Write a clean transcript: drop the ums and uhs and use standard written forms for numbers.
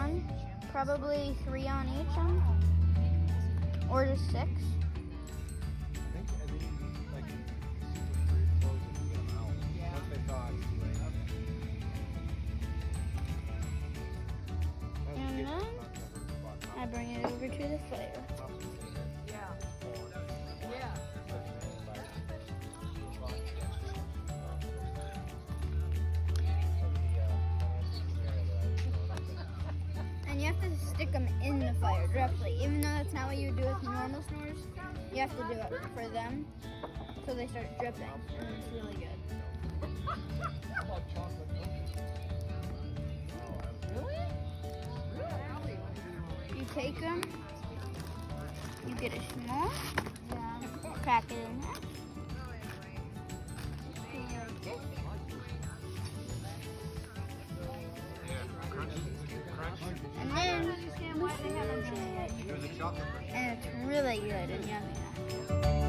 on, probably 3 on each, or just 6. I think like super free clothes and get them out. Yeah. Once they thaw, it's too late. And then I bring it over to the fire. Yeah. Yeah. And you have to stick them in the fire directly, even though that's not what you would do with normal s'mores. You have to do it for them, so they start dripping, and it's really good. You take them, you get a small, crack it in half. Like this. And then, There's a chocolate. and it's really good and yummy.